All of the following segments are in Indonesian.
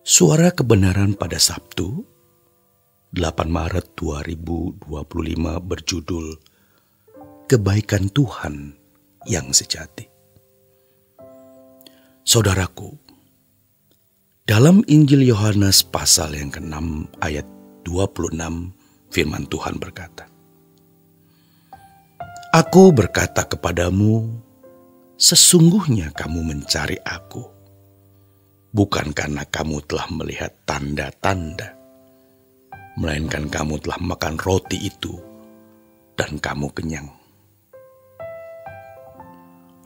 Suara Kebenaran pada Sabtu, 8 Maret 2025 berjudul Kebaikan Tuhan yang Sejati. Saudaraku, dalam Injil Yohanes pasal yang ke-6 ayat 26 firman Tuhan berkata, "Aku berkata kepadamu, sesungguhnya kamu mencari aku, bukan karena kamu telah melihat tanda-tanda, melainkan kamu telah makan roti itu dan kamu kenyang."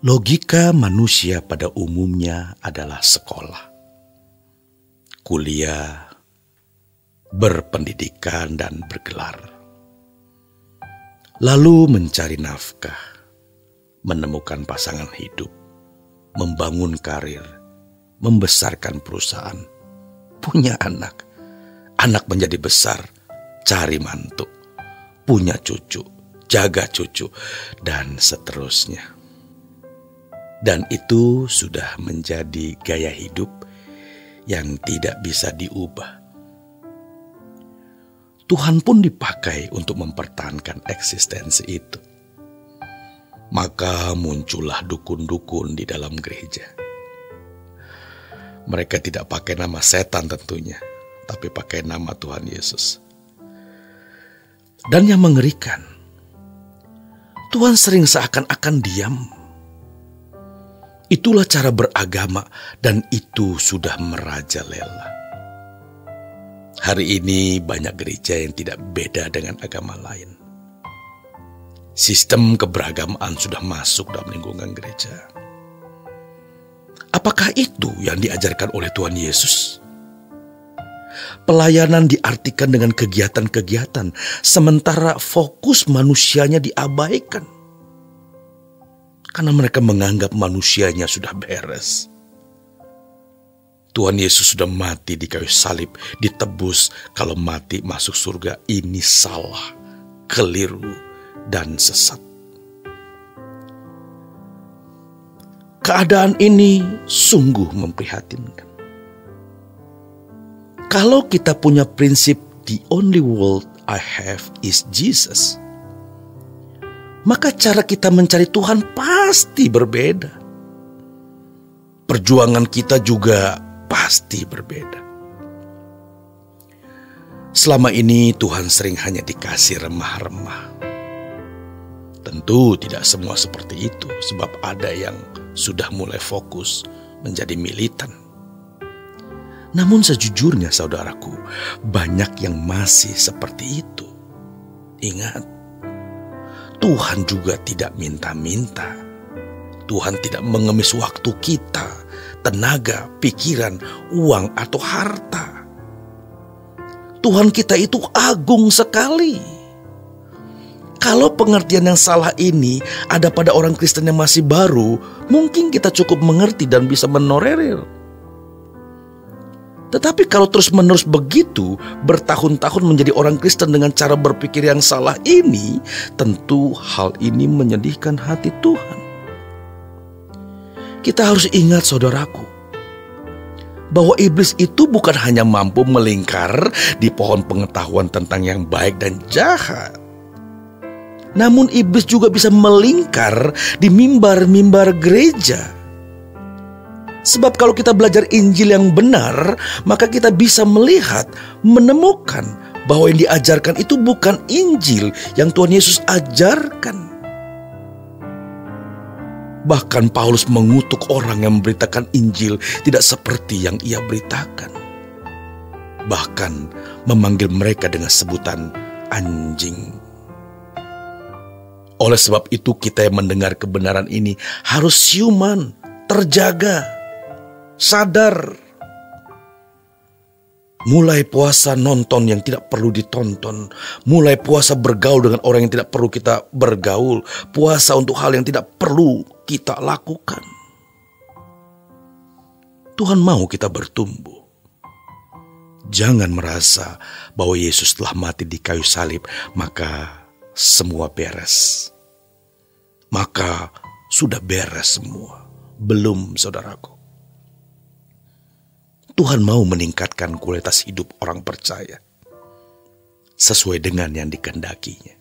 Logika manusia pada umumnya adalah sekolah, kuliah, berpendidikan dan bergelar, lalu mencari nafkah, menemukan pasangan hidup, membangun karir, membesarkan perusahaan, punya anak menjadi besar, cari mantu, punya cucu, jaga cucu, dan seterusnya. Dan itu sudah menjadi gaya hidup yang tidak bisa diubah. Tuhan pun dipakai untuk mempertahankan eksistensi itu. Maka muncullah dukun-dukun di dalam gereja. Mereka tidak pakai nama setan tentunya, tapi pakai nama Tuhan Yesus. Dan yang mengerikan, Tuhan sering seakan-akan diam. Itulah cara beragama dan itu sudah merajalela. Hari ini banyak gereja yang tidak beda dengan agama lain. Sistem keberagamaan sudah masuk dalam lingkungan gereja. Apakah itu yang diajarkan oleh Tuhan Yesus? Pelayanan diartikan dengan kegiatan-kegiatan, sementara fokus manusianya diabaikan. Karena mereka menganggap manusianya sudah beres. Tuhan Yesus sudah mati di kayu salib, ditebus. Kalau mati masuk surga, ini salah, keliru, dan sesat. Keadaan ini sungguh memprihatinkan. Kalau kita punya prinsip the only world I have is Jesus, maka cara kita mencari Tuhan pasti berbeda. Perjuangan kita juga pasti berbeda. Selama ini Tuhan sering hanya dikasih remah-remah. Tentu tidak semua seperti itu, sebab ada yang sudah mulai fokus menjadi militan. Namun sejujurnya saudaraku, banyak yang masih seperti itu. Ingat, Tuhan juga tidak minta-minta. Tuhan tidak mengemis waktu kita, tenaga, pikiran, uang, atau harta. Tuhan kita itu agung sekali. Kalau pengertian yang salah ini ada pada orang Kristen yang masih baru, mungkin kita cukup mengerti dan bisa menolerir. Tetapi kalau terus-menerus begitu, bertahun-tahun menjadi orang Kristen dengan cara berpikir yang salah ini, tentu hal ini menyedihkan hati Tuhan. Kita harus ingat saudaraku, bahwa iblis itu bukan hanya mampu melingkar di pohon pengetahuan tentang yang baik dan jahat. Namun iblis juga bisa melingkar di mimbar-mimbar gereja. Sebab kalau kita belajar Injil yang benar, maka kita bisa melihat, menemukan bahwa yang diajarkan itu bukan Injil yang Tuhan Yesus ajarkan. Bahkan Paulus mengutuk orang yang memberitakan Injil tidak seperti yang ia beritakan. Bahkan memanggil mereka dengan sebutan anjing. Oleh sebab itu kita yang mendengar kebenaran ini harus siuman, terjaga, sadar. Mulai puasa nonton yang tidak perlu ditonton. Mulai puasa bergaul dengan orang yang tidak perlu kita bergaul. Puasa untuk hal yang tidak perlu kita lakukan. Tuhan mau kita bertumbuh. Jangan merasa bahwa Yesus telah mati di kayu salib, maka semua beres. Maka sudah beres semua. Belum, saudaraku. Tuhan mau meningkatkan kualitas hidup orang percaya sesuai dengan yang dikehendakinya.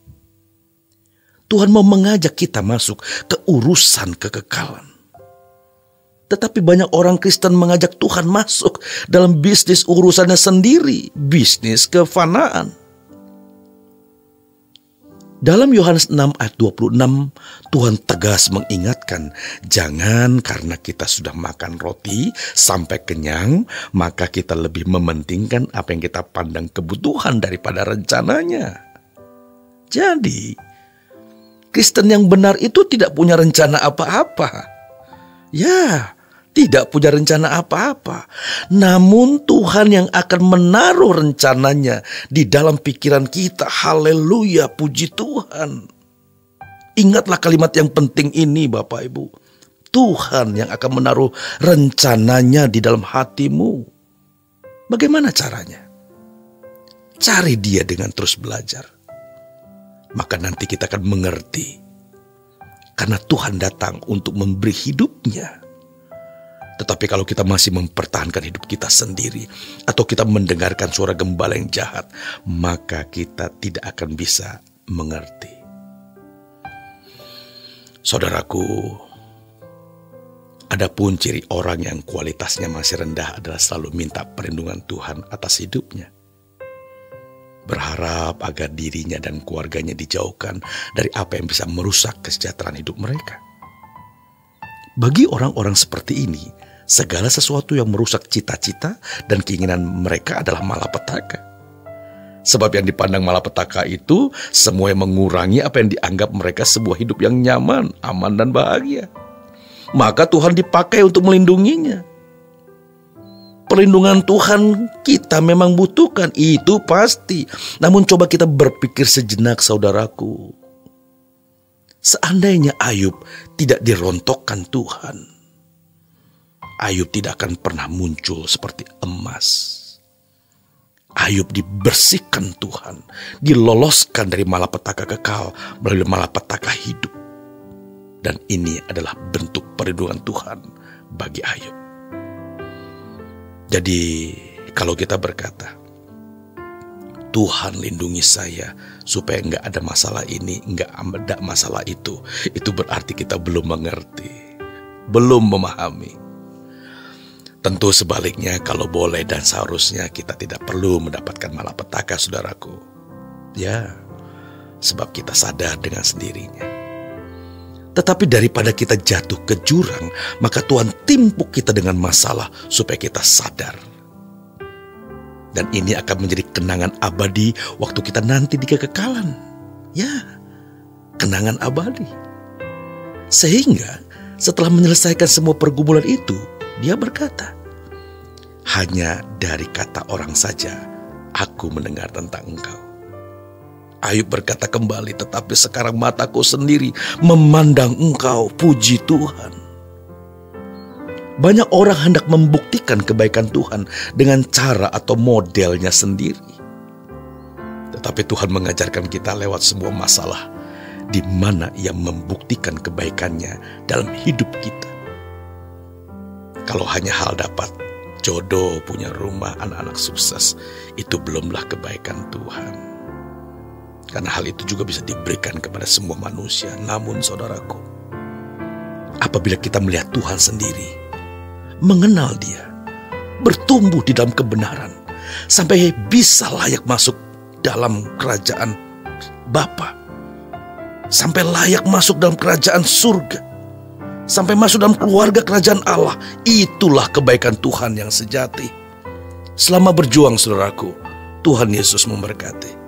Tuhan mau mengajak kita masuk ke urusan kekekalan. Tetapi banyak orang Kristen mengajak Tuhan masuk dalam bisnis urusannya sendiri, bisnis kefanaan. Dalam Yohanes 6 ayat 26, Tuhan tegas mengingatkan, jangan karena kita sudah makan roti sampai kenyang, maka kita lebih mementingkan apa yang kita pandang kebutuhan daripada rencananya. Jadi, Kristen yang benar itu tidak punya rencana apa-apa. Ya, tidak punya rencana apa-apa. Namun Tuhan yang akan menaruh rencananya di dalam pikiran kita. Haleluya, puji Tuhan. Ingatlah kalimat yang penting ini Bapak Ibu. Tuhan yang akan menaruh rencananya di dalam hatimu. Bagaimana caranya? Cari Dia dengan terus belajar. Maka nanti kita akan mengerti. Karena Tuhan datang untuk memberi hidupnya. Tetapi kalau kita masih mempertahankan hidup kita sendiri, atau kita mendengarkan suara gembala yang jahat, maka kita tidak akan bisa mengerti. Saudaraku, adapun ciri orang yang kualitasnya masih rendah adalah selalu minta perlindungan Tuhan atas hidupnya. Berharap agar dirinya dan keluarganya dijauhkan dari apa yang bisa merusak kesejahteraan hidup mereka. Bagi orang-orang seperti ini, segala sesuatu yang merusak cita-cita dan keinginan mereka adalah malapetaka. Sebab yang dipandang malapetaka itu semua yang mengurangi apa yang dianggap mereka sebuah hidup yang nyaman, aman, dan bahagia. Maka Tuhan dipakai untuk melindunginya. Perlindungan Tuhan kita memang butuhkan, itu pasti. Namun coba kita berpikir sejenak saudaraku. Seandainya Ayub tidak dirontokkan Tuhan, Ayub tidak akan pernah muncul seperti emas. Ayub dibersihkan Tuhan, diloloskan dari malapetaka kekal melalui malapetaka hidup. Dan ini adalah bentuk perlindungan Tuhan bagi Ayub. Jadi kalau kita berkata, Tuhan lindungi saya supaya nggak ada masalah ini, nggak ada masalah itu berarti kita belum mengerti, belum memahami. Tentu sebaliknya, kalau boleh dan seharusnya kita tidak perlu mendapatkan malapetaka, saudaraku. Ya, sebab kita sadar dengan sendirinya. Tetapi daripada kita jatuh ke jurang, maka Tuhan timpuk kita dengan masalah supaya kita sadar. Dan ini akan menjadi kenangan abadi waktu kita nanti di kekekalan. Ya, kenangan abadi. Sehingga setelah menyelesaikan semua pergumulan itu, dia berkata, hanya dari kata orang saja aku mendengar tentang engkau. Ayub berkata kembali, tetapi sekarang mataku sendiri memandang engkau, puji Tuhan. Banyak orang hendak membuktikan kebaikan Tuhan dengan cara atau modelnya sendiri. Tetapi Tuhan mengajarkan kita lewat sebuah masalah di mana Ia membuktikan kebaikannya dalam hidup kita. Kalau hanya hal dapat jodoh, punya rumah, anak-anak sukses, itu belumlah kebaikan Tuhan. Karena hal itu juga bisa diberikan kepada semua manusia. Namun saudaraku, apabila kita melihat Tuhan sendiri, mengenal Dia, bertumbuh di dalam kebenaran, sampai bisa layak masuk dalam kerajaan Bapa, sampai layak masuk dalam kerajaan surga, sampai masuk dalam keluarga kerajaan Allah, itulah kebaikan Tuhan yang sejati. Selama berjuang saudaraku, Tuhan Yesus memberkati.